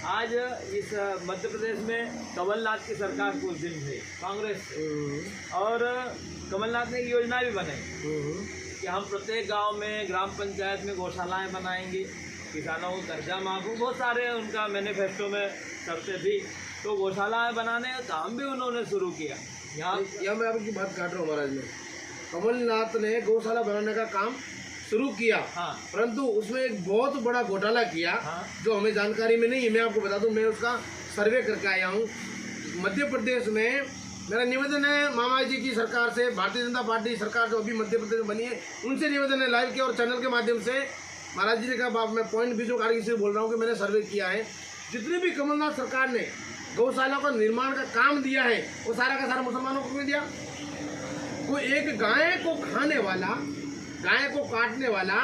आज इस मध्य प्रदेश में कमलनाथ की सरकार कुछ दिन थे कांग्रेस से, और कमलनाथ ने एक योजना भी बनाई कि हम प्रत्येक गांव में ग्राम पंचायत में गौशालाएं बनाएंगे, किसानों को कर्जा माफ हो, बहुत सारे उनका मैनिफेस्टो में शर्तें थी। तो गौशालाएं बनाने का काम भी उन्होंने शुरू किया। यहाँ मैं आपकी बात काट रहा हूँ महाराज में, कमलनाथ ने गौशाला बनाने का काम शुरू किया, हाँ, परंतु उसमें एक बहुत बड़ा घोटाला किया, हाँ, जो हमें जानकारी में नहीं है। मैं आपको बता दूं, मैं उसका सर्वे करके आया हूँ। मध्य प्रदेश में मेरा निवेदन है मामा जी की सरकार से, भारतीय जनता पार्टी सरकार जो अभी मध्य प्रदेश में बनी है, उनसे निवेदन है लाइव के और चैनल के माध्यम से। महाराज जी ने कहा, मैं पॉइंट बीजों कारगिल से बोल रहा हूँ कि मैंने सर्वे किया है, जितनी भी कमलनाथ सरकार ने गौशाला का निर्माण का काम दिया है वो सारा का सारा मुसलमानों को क्यों दिया? कोई एक गाय को खाने वाला, गाय को काटने वाला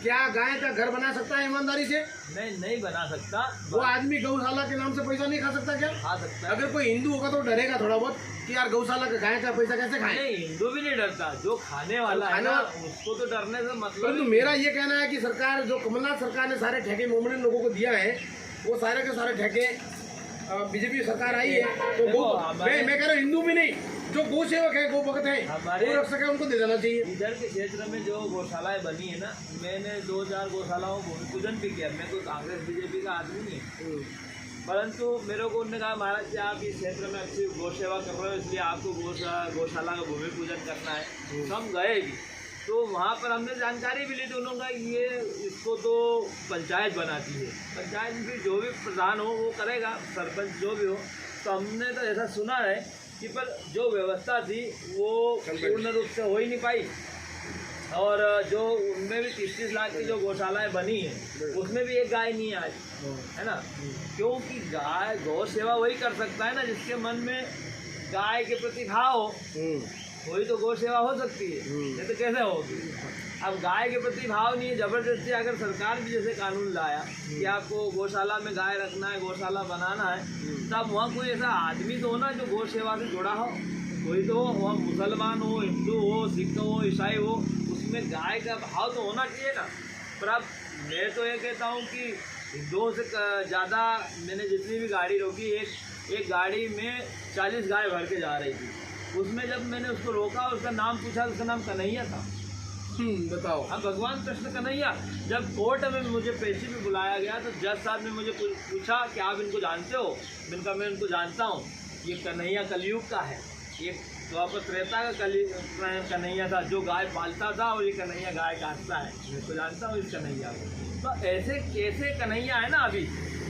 क्या गाय का घर बना सकता है ईमानदारी से? नहीं बना सकता। वो आदमी गौशाला के नाम से पैसा नहीं खा सकता क्या? खा सकता है। अगर कोई हिंदू होगा तो डरेगा थोड़ा बहुत कि यार गौशाला का गाय का पैसा कैसे खाए। नहीं, हिंदू भी नहीं डरता, जो खाने वाला है ना उसको तो डरने से मतलब। परंतु मेरा ये कहना है कि सरकार, जो कमलनाथ सरकार ने सारे ठेके मोमिन लोगों को दिया है, वो सारे के सारे ठेके बीजेपी सरकार आई है तो मैं कह रहा हूँ हिंदू भी नहीं, जो गौ सेवक है, गौ भक्त है, वो रख सके उनको दे देना चाहिए। इधर के क्षेत्र में जो गौशालाएं बनी है ना, मैंने 2-4 गौशालाओं को भूमि पूजन भी किया। मैं कोई कांग्रेस बीजेपी का आदमी नहीं है, परंतु मेरे को उन्होंने कहा महाराज जी आप इस क्षेत्र में अच्छी गौ सेवा कर रहे हो, इसलिए आपको गौशाला का भूमि पूजन करना है। तो हम गए भी, तो वहाँ पर हमने जानकारी भी ली थी। उन्होंने कहा ये इसको तो पंचायत बनाती है, पंचायत में जो भी प्रधान हो वो करेगा, सरपंच जो भी हो। तो हमने तो ऐसा सुना है कि पर जो व्यवस्था थी वो पूर्ण रूप से हो ही नहीं पाई, और जो उनमें भी 30-30 लाख की जो गौशालाएं बनी है उसमें भी एक गाय नहीं है आज, है ना। क्योंकि गाय गौ सेवा वही कर सकता है ना जिसके मन में गाय के प्रति भाव हो, वही तो गौ सेवा हो सकती है, नहीं तो कैसे होगी। अब गाय के प्रति भाव नहीं है, जबरदस्ती अगर सरकार भी जैसे कानून लाया कि आपको गौशाला में गाय रखना है, गौशाला बनाना है, तब वहाँ कोई ऐसा आदमी तो हो ना जो गौ सेवा से जुड़ा हो, कोई तो हो, वहाँ मुसलमान हो, हिंदू हो, सिख हो, ईसाई हो, उसमें गाय का भाव तो होना चाहिए ना। पर अब मैं तो ये कहता हूँ कि हिंदुओं से ज़्यादा मैंने जितनी भी गाड़ी रोकी, एक गाड़ी में 40 गाय भर के जा रही थी। उसमें जब मैंने उसको रोका, उसका नाम पूछा, उसका नाम कन्हैया था। बताओ। अब भगवान कृष्ण कन्हैया, जब कोर्ट में मुझे पेशी में बुलाया गया तो जज साहब ने मुझे पूछा कि आप इनको जानते हो? मैं इनको जानता हूँ, ये कन्हैया कलयुग का है, ये द्वापर त्रेता का कन्हैया था जो गाय पालता था, और ये कन्हैया गाय काटता है, मैं तो जानता हूँ इस कन्हैया को। तो ऐसे कन्हैया है ना, अभी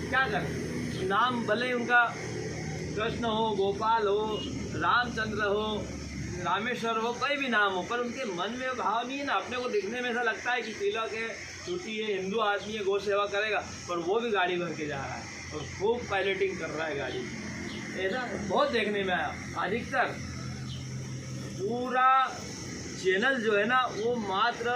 क्या करें, नाम भले उनका कृष्ण हो, गोपाल हो, रामचंद्र हो, रामेश्वर हो, कोई भी नाम हो, पर उनके मन में भाव नहीं है ना। अपने को दिखने में ऐसा लगता है कि तिलक है, छुट्टी है, हिंदू आदमी है, गौ सेवा करेगा, पर वो भी गाड़ी भर के जा रहा है और खूब पायलटिंग कर रहा है गाड़ी। ऐसा बहुत देखने में आया। अधिकतर पूरा चैनल जो है ना वो मात्र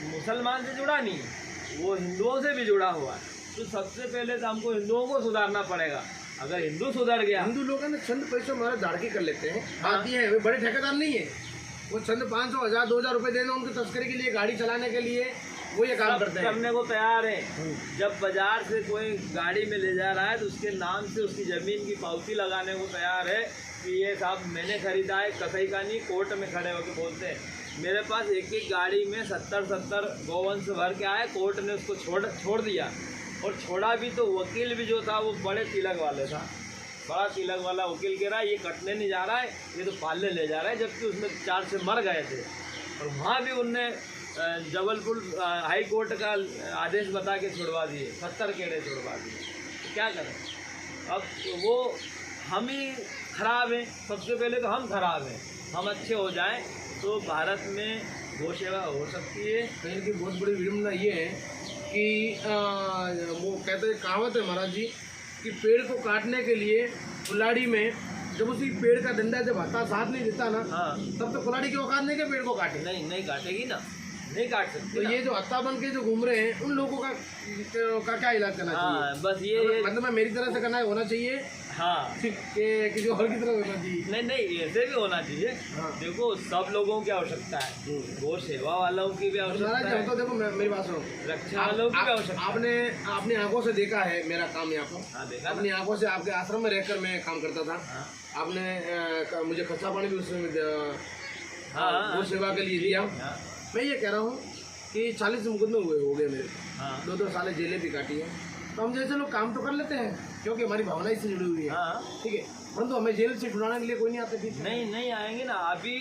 मुसलमान से जुड़ा नहीं है, वो हिंदुओं से भी जुड़ा हुआ है। तो सबसे पहले तो हमको हिंदुओं को सुधारना पड़ेगा। अगर हिंदू सुधर गया, हिंदू लोग ना चंद पैसे हमारा झाड़की कर लेते हैं, आती है, वे बड़े ठेकेदार नहीं है, वो चंद 500, 1000, 2000 रुपए देना उनकी तस्करी के लिए, गाड़ी चलाने के लिए, वो ये काम करते हैं। करने को तैयार है। जब बाजार से कोई गाड़ी में ले जा रहा है तो उसके नाम से उसकी ज़मीन की पावती लगाने को तैयार है कि ये साहब मैंने खरीदा है, कसाई का नहीं। कोर्ट में खड़े होकर बोलते हैं मेरे पास एक गाड़ी में 70 गौवंश भर के आए, कोर्ट ने उसको छोड़ दिया, और छोड़ा भी तो वकील भी जो था वो बड़े तिलक वाले था, बड़ा तिलक वाला वकील कह रहा है ये कटने नहीं जा रहा है, ये तो पालने ले जा रहा है, जबकि उसमें 4 से मर गए थे। और वहाँ भी उनने जबलपुर हाई कोर्ट का आदेश बता के छुड़वा दिए, 70 केड़े छुड़वा दिए। तो क्या करें, अब वो हम ही खराब हैं। सबसे पहले तो हम खराब हैं, हम अच्छे हो जाएं तो भारत में गौ सेवा हो सकती है। कहीं की बहुत बड़ी विडम्बना ये है कि वो कहते हैं, कहावत है महाराज जी कि पेड़ को काटने के लिए कुल्हाड़ी में जब उसी पेड़ का डंडा जब हाथा साथ नहीं देता ना, हाँ, तब तो कुल्हाड़ी की औकात नहीं कि पेड़ को काटे। नहीं काटेगी ना। नहीं काट सकते तो ना। ये जो हत्ता बन के जो घूम रहे हैं उन लोगों का क्या इलाज करना चाहिए? हाँ बस ये मतलब मैं मेरी तरह से करना होना चाहिए हाँ कि किसी और की तरह होना चाहिए? नहीं ऐसे भी होना चाहिए। हाँ। देखो सब लोगों की आवश्यकता है, गौ सेवा वालों की भी आवश्यकता महाराज जी, है, हम तो देखो मेरी बात सुनो, रक्षा वालों की भी आवश्यकता है। आपने अपनी आंखों से देखा है मेरा काम यहाँ पर। हाँ देखा ना? अपनी आंखों से आपके आश्रम में रहकर मैं काम करता था। हाँ आपने मुझे खर्चा पानी भी उसमें हाँ गौ सेवा के लिए दिया। हाँ मैं ये कह रहा हूँ कि 40 मुकदमे हो गए मेरे, हाँ 2-2 साल जेलें भी काटी है। तो हम जैसे लोग काम तो कर लेते हैं क्योंकि हमारी भावना इससे जुड़ी हुई है, हाँ। ठीक है, परंतु हमें जेल से छुड़ाने के लिए कोई नहीं आते फिर। नहीं आएंगे ना। अभी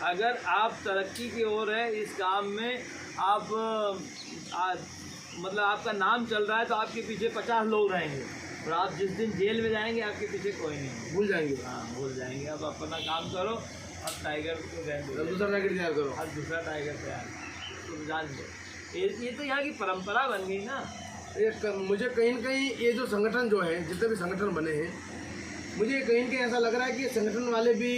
अगर आप तरक्की की ओर है इस काम में, आप मतलब आपका नाम चल रहा है तो आपके पीछे 50 लोग रहेंगे, और आप जिस दिन जेल में जाएंगे आपके पीछे कोई नहीं है। भूल जाएंगे। हाँ भूल जाएंगे। अब अपना काम करो, अब टाइगर को रहने दो, अब दूसरा टारगेट तैयार करो। अब दूसरा टाइगर तैयार तो जान लो। ये तो यहाँ की परंपरा बन गई ना। मुझे कहीं न कहीं ये जो संगठन जो है, जितने भी संगठन बने हैं, मुझे कहीं न कहीं ऐसा लग रहा है कि संगठन वाले भी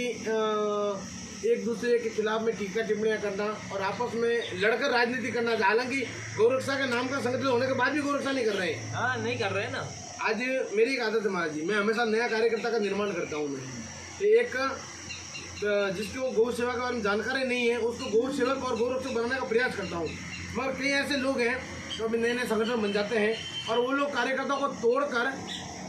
एक दूसरे के खिलाफ में टीका टिप्पणियाँ करना और आपस में लड़कर राजनीति करना। हालांकि गौरक्षा के नाम का संगठन होने के बाद भी गौरक्षा नहीं कर रहे हैं। हाँ नहीं कर रहे हैं ना। आज मेरी एक आदत है महाराज जी, मैं हमेशा नया कार्यकर्ता का निर्माण करता हूँ। मैं एक जिसको गौ सेवा के बारे में जानकारी नहीं है उसको गौ सेवक और गौरक्षक बनाने का प्रयास करता हूँ। मगर कई ऐसे लोग हैं जो अभी नए नए संगठन बन जाते हैं और वो लोग कार्यकर्ताओं को तोड़कर,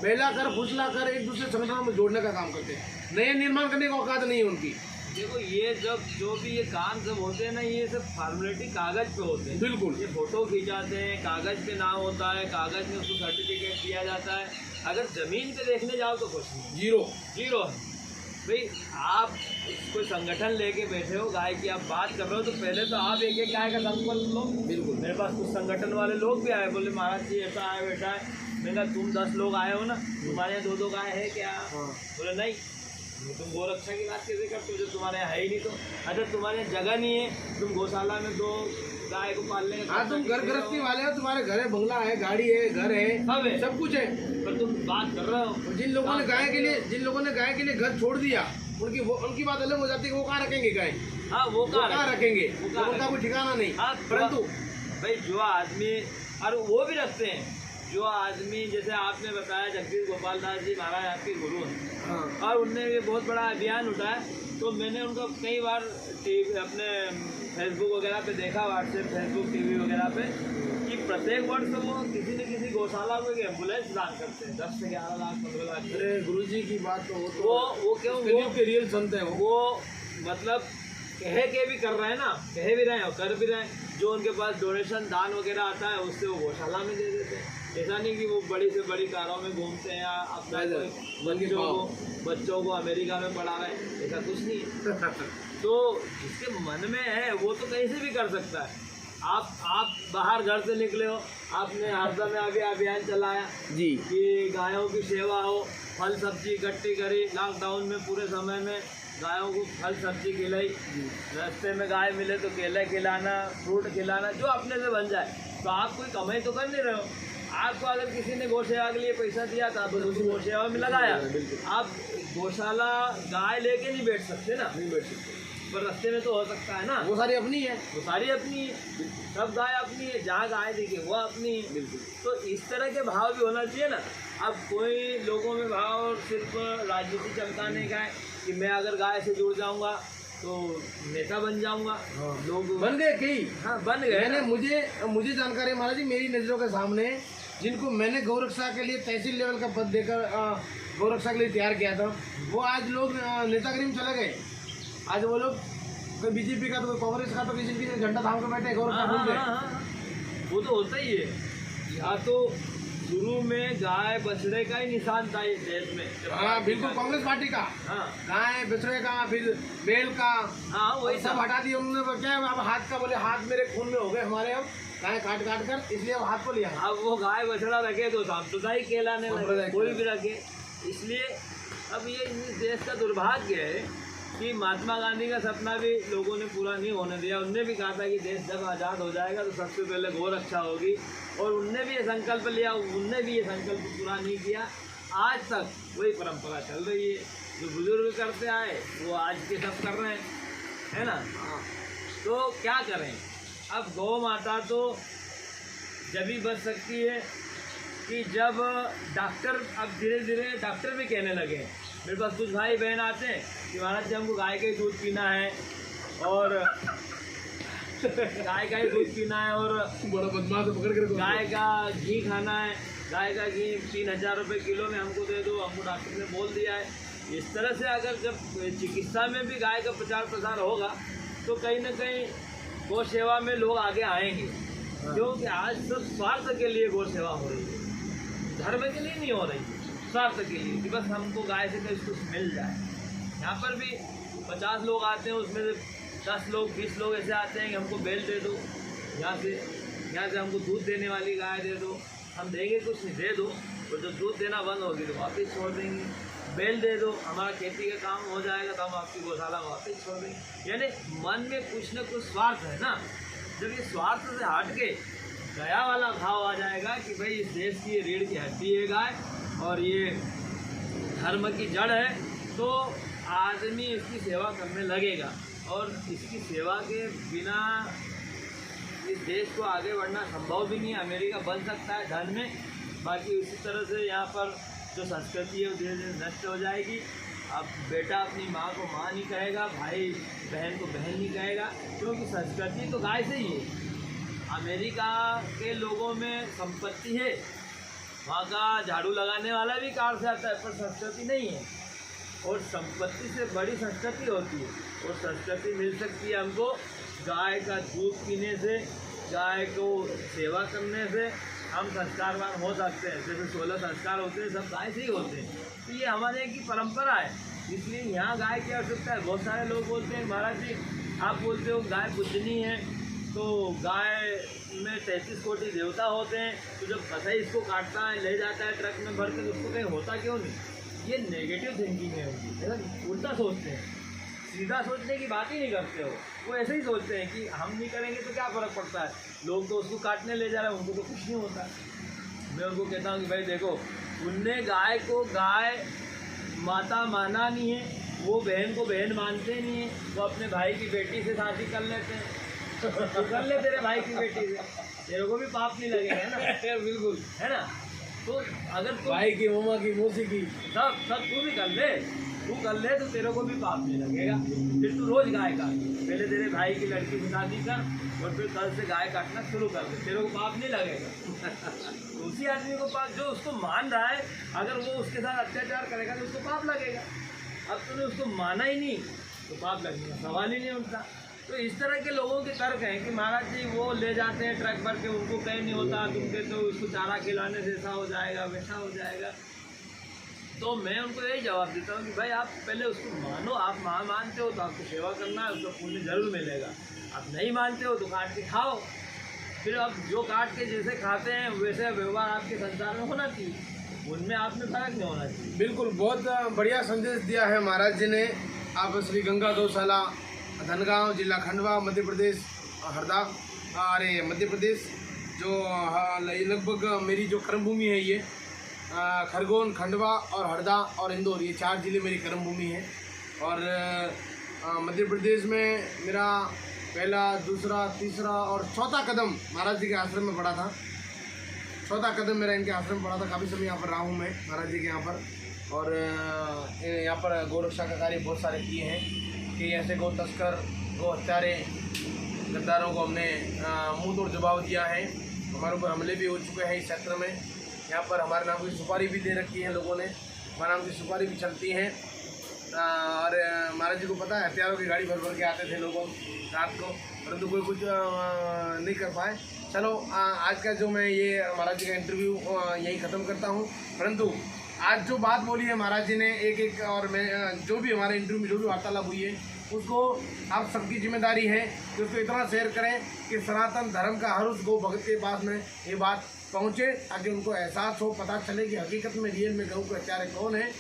बहला कर, फुसला कर एक दूसरे संगठनों में जोड़ने का काम करते हैं। नए निर्माण करने का औकात नहीं है उनकी। देखो ये जब जो भी ये काम सब होते हैं ना, ये सब फॉर्मेलिटी कागज पे होते हैं। बिल्कुल। ये फोटो खींचाते हैं, कागज पे नाम होता है, कागज में उसको सर्टिफिकेट दिया जाता है। अगर जमीन पे देखने जाओ तो कुछ नहीं, जीरो है भाई। आप कोई संगठन लेके बैठे हो, गाय की आप बात कर रहे हो, तो पहले तो आप एक एक गाय का संपर्क लो। बिल्कुल। मेरे पास कुछ संगठन वाले लोग भी आए, बोले महाराज जी ऐसा है वैसा है। मैंने कहा तुम 10 लोग आए हो ना, तुम्हारे यहाँ 2-2 गाय है क्या? हाँ। बोले नहीं। तुम गौरक्षा की बात कैसे करते हो जो तुम्हारे यहाँ है ही नहीं? तो अच्छा तुम्हारे यहाँ जगह नहीं है, तुम गौशाला में 2 गाय को पालने का। हाँ, तुम घर गृहस्थी वाले हो, तुम्हारे घर है, बंगला है, गाड़ी है, घर है, सब कुछ है, पर तुम बात कर रहे हो। जिन लोगों ने गाय के लिए घर छोड़ दिया, उनकी बात अलग हो जाती है। वो कहाँ रखेंगे गाय? हाँ वो कहाँ रखेंगे? वो कहाँ उनका कोई ठिकाना नहीं। हाँ, परंतु भाई जो आदमी, और वो भी रखते हैं जो आदमी, जैसे आपने बताया जगदीश गोपाल दास जी महाराज आपके गुरु हैं। हाँ। और उनने ये बहुत बड़ा अभियान उठाया, तो मैंने उनको कई बार अपने फेसबुक वगैरह पे देखा, व्हाट्सएप, फेसबुक, टीवी वगैरह पे, कि प्रत्येक वर्ष वो किसी न किसी गौशाला को एक एम्बुलेंस दान करते हैं। 10 से 11 लाख 15 लाख। अरे गुरुजी की बात तो वो क्यों, कलयुग के रियल संत है वो मतलब कहे के भी कर रहे हैं ना, कहे भी रहे हैं और कर भी रहे हैं। जो उनके पास डोनेशन दान वगैरह आता है उससे वो गौशाला में दे देते हैं। ऐसा नहीं कि वो बड़ी से बड़ी कारों में घूमते हैं या अपना बच्चों को अमेरिका में पढ़ा रहे हैं, ऐसा कुछ नहीं है। तो जिसके मन में है वो तो कहीं से भी कर सकता है। आप बाहर घर से निकले हो, आपने हादसा में अभी अभियान चलाया जी कि गायों की सेवा हो, फल सब्जी इकट्ठी करी। लॉकडाउन में पूरे समय में गायों को फल सब्जी खिलाई, रास्ते में गाय मिले तो केले खिलाना, फ्रूट खिलाना, जो अपने से बन जाए। तो आप कोई कमाई तो कर नहीं रहे हो। आपको अगर किसी ने गौ सेवा के लिए पैसा दिया तो आप उसको गौ सेवा में लगाया। आप गौशाला गाय लेके नहीं बैठ सकते ना, नहीं बैठ सकते, पर रास्ते में तो हो सकता है ना। वो सारी अपनी है, वो सारी अपनी है, सब गाय अपनी है, जहाँ गाय दिखे वो अपनी है। बिल्कुल। तो इस तरह के भाव भी होना चाहिए ना। अब कोई लोगों में भाव सिर्फ राजनीति चमकाने का है कि मैं अगर गाय से जुड़ जाऊंगा तो नेता बन जाऊंगा। हाँ। लोग बन गए कई। हाँ बन गए मैंने ना। मुझे जानकारी है महाराज जी, मेरी नज़रों के सामने जिनको मैंने गौरक्षा के लिए तहसील लेवल का पद देकर गौरक्षा के लिए तैयार किया था, वो आज लोग नेतागिरी में चले गए। आज वो लोग कोई बीजेपी का तो कोई कांग्रेस का, तो किसी किसी झंडा थाम के बैठे गौरक्षा भूल गए। वो तो होता ही है। या तो शुरू में गाय बछड़े का ही निशान था इस देश में। हाँ बिल्कुल, कांग्रेस पार्टी का। हाँ गाय बछड़े का, फिर बैल का, हाँ वही सब हटा दिया उन्होंने। क्या अब हाथ का, बोले हाथ मेरे खून में हो गए हमारे, अब गाय काट कर, इसलिए अब हाथ को लिया। अब वो गाय बछड़ा रखे तो सांप्रदायिक कहलाने लगे, सांप्रदायिक कोई भी रखे। इसलिए अब ये इस देश का दुर्भाग्य है कि महात्मा गांधी का सपना भी लोगों ने पूरा नहीं होने दिया। उनने भी कहा था कि देश जब आज़ाद हो जाएगा तो सबसे पहले गौ रक्षा होगी, और उनने भी ये संकल्प लिया, उनने भी ये संकल्प पूरा नहीं किया। आज तक वही परंपरा चल रही है, जो बुजुर्ग करते आए वो आज के सब कर रहे हैं, है ना। तो क्या करें, अब गौ माता तो जब ही बच सकती है कि जब डॉक्टर, अब धीरे धीरे डॉक्टर भी कहने लगे। मेरे पास कुछ भाई बहन आते हैं कि महाराज जी हमको गाय का ही दूध पीना है और गाय का ही दूध पीना है और बड़ा बदमाश है, पकड़ कर गाय का घी खाना है, गाय का घी 3000 रुपये किलो में हमको दे दो, हमको डॉक्टर ने बोल दिया है। इस तरह से अगर जब चिकित्सा में भी गाय का प्रचार प्रसार होगा तो कहीं ना कहीं गौ सेवा में लोग आगे आएंगे, क्योंकि आज सब स्वार्थ के लिए गौ सेवा हो रही है, धर्म के लिए नहीं हो रही है, स्वार्थ के लिए कि बस हमको गाय से कुछ कुछ मिल जाए। यहाँ पर भी 50 लोग आते हैं, उसमें से 10 लोग 20 लोग ऐसे आते हैं कि हमको बैल दे दो, यहाँ से हमको दूध देने वाली गाय दे दो, हम देंगे कुछ नहीं, दे दो, और जब दूध देना बंद होगी तो वापस छोड़ देंगे। बैल दे दो, हमारा खेती का काम हो जाएगा तो हम आपकी गौशाला वापस छोड़ देंगे। यानी मन में कुछ न कुछ स्वार्थ है ना। जब ये स्वार्थ से हट के दया वाला भाव आ जाएगा कि भाई इस देश की ये रीढ़ की हड्डी है गाय और ये धर्म की जड़ है, तो आदमी इसकी सेवा करने लगेगा। और इसकी सेवा के बिना इस देश को आगे बढ़ना संभव भी नहीं है। अमेरिका बन सकता है धन में, बाकी उसी तरह से यहाँ पर जो संस्कृति है वो धीरे धीरे नष्ट हो जाएगी। अब बेटा अपनी माँ को माँ नहीं कहेगा, भाई बहन को बहन नहीं कहेगा, क्योंकि संस्कृति तो गाय से ही है। अमेरिका के लोगों में संपत्ति है, वहाँ का झाड़ू लगाने वाला भी कार से आता है, पर संस्कृति नहीं है। और संपत्ति से बड़ी संस्कृति होती है, और संस्कृति मिल सकती है हमको गाय का दूध पीने से, गाय को सेवा करने से हम संस्कारवान हो सकते हैं। जैसे 16 संस्कार होते हैं सब गाय से ही होते हैं, तो ये हमारे की परंपरा है, इसलिए यहाँ गाय की आवश्यकता है। बहुत सारे लोग बोलते हैं महाराज जी आप बोलते हो गाय पूजनीय है, तो गाय में 33 कोटि देवता होते हैं, तो जब कसाई इसको काटता है ले जाता है ट्रक में भर के, तो उसको कहीं होता क्यों नहीं? ये नेगेटिव थिंकिंग है उनकी, है ना, उल्टा सोचते हैं, सीधा सोचने की बात ही नहीं करते हो। वो ऐसे ही सोचते हैं कि हम नहीं करेंगे तो क्या फ़र्क पड़ता है, लोग तो उसको काटने ले जा रहे हैं, उनको तो कुछ नहीं होता। मैं उनको कहता हूँ कि भाई देखो, उनने गाय को गाय माता माना नहीं है, वो बहन को बहन मानते नहीं है, वो अपने भाई की बेटी से शादी कर लेते हैं। तो कर ले तेरे भाई की बेटी से, तेरे को भी पाप नहीं लगेगा, है ना? बिल्कुल, है ना? तो अगर तू भाई की, मम्मा की, मौसी की, सब तू भी कर ले, तू कर ले तो तेरे को भी पाप नहीं लगेगा। फिर तू रोज गाय काट, पहले तेरे भाई की लड़की से शादी कर और फिर कल से गाय काटना शुरू कर दे, तेरे को पाप नहीं लगेगा। उसी आदमी को पाप, जो उसको मान रहा है, अगर वो उसके साथ अत्याचार करेगा तो उसको पाप लगेगा। अब तूने उसको माना ही नहीं तो पाप लगेगा, सवाल ही नहीं उठता। तो इस तरह के लोगों के तर्क हैं कि महाराज जी वो ले जाते हैं ट्रक भर के, उनको कहीं नहीं होता, तुम कहते हो उसको चारा खिलाने से ऐसा हो जाएगा वैसा हो जाएगा। तो मैं उनको यही जवाब देता हूँ कि भाई आप पहले उसको मानो, आप माँ मानते हो तो आपको सेवा करना है, उसका पुण्य जरूर मिलेगा। आप नहीं मानते हो तो काट के खाओ, फिर अब जो काट के जैसे खाते हैं वैसे व्यवहार आपके संसार में होना चाहिए, उनमें आप में फर्क नहीं होना चाहिए। बिल्कुल, बहुत बढ़िया संदेश दिया है महाराज जी ने। आप श्री गंगा गौशाला धनगांव, जिला खंडवा, मध्य प्रदेश, हरदा, अरे मध्य प्रदेश, जो लगभग मेरी जो कर्मभूमि है ये खरगोन, खंडवा और हरदा और इंदौर, ये 4 जिले मेरी कर्मभूमि है। और मध्य प्रदेश में मेरा पहला, दूसरा, तीसरा और चौथा कदम महाराज जी के आश्रम में पड़ा था। चौथा कदम मेरा इनके आश्रम में पड़ा था। काफ़ी समय यहाँ पर रहा हूँ मैं महाराज जी के यहाँ पर, और यहाँ पर गौरक्षा का कार्य बहुत सारे किए हैं कि ऐसे गौ तस्कर, गौ हत्यारे, गद्दारों को हमने मुंह तोड़ जवाब दिया है। हमारे ऊपर हमले भी हो चुके हैं इस क्षेत्र में। यहाँ पर हमारे नाम की सुपारी भी दे रखी है लोगों ने, हमारे नाम की सुपारी भी चलती हैं। और महाराज जी को पता है हथियारों की गाड़ी भर भर के आते थे लोगों रात को, परंतु कोई कुछ नहीं कर पाए। चलो आज का जो मैं ये महाराज जी का इंटरव्यू यही ख़त्म करता हूँ। परंतु आज जो बात बोली है महाराज जी ने एक एक, और मैं जो भी हमारे इंटरव्यू में जो भी वार्तालाप हुई है उसको आप सबकी जिम्मेदारी है कि उसको इतना शेयर करें कि सनातन धर्म का हर उस गौ भक्त के पास में ये बात पहुँचे, ताकि उनको एहसास हो, पता चले कि हकीकत में रियल में गौ के हत्यारे कौन है,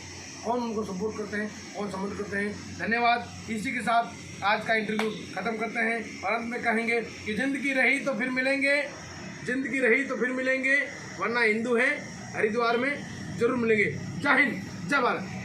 कौन उनको सपोर्ट करते हैं, कौन समर्थन करते हैं। धन्यवाद। इसी के साथ आज का इंटरव्यू ख़त्म करते हैं और अंत में कहेंगे कि ज़िंदगी रही तो फिर मिलेंगे, ज़िंदगी रही तो फिर मिलेंगे, वरना हिंदू हैं हरिद्वार में जरूर मिलेंगे। जय हिंद, जय भारत।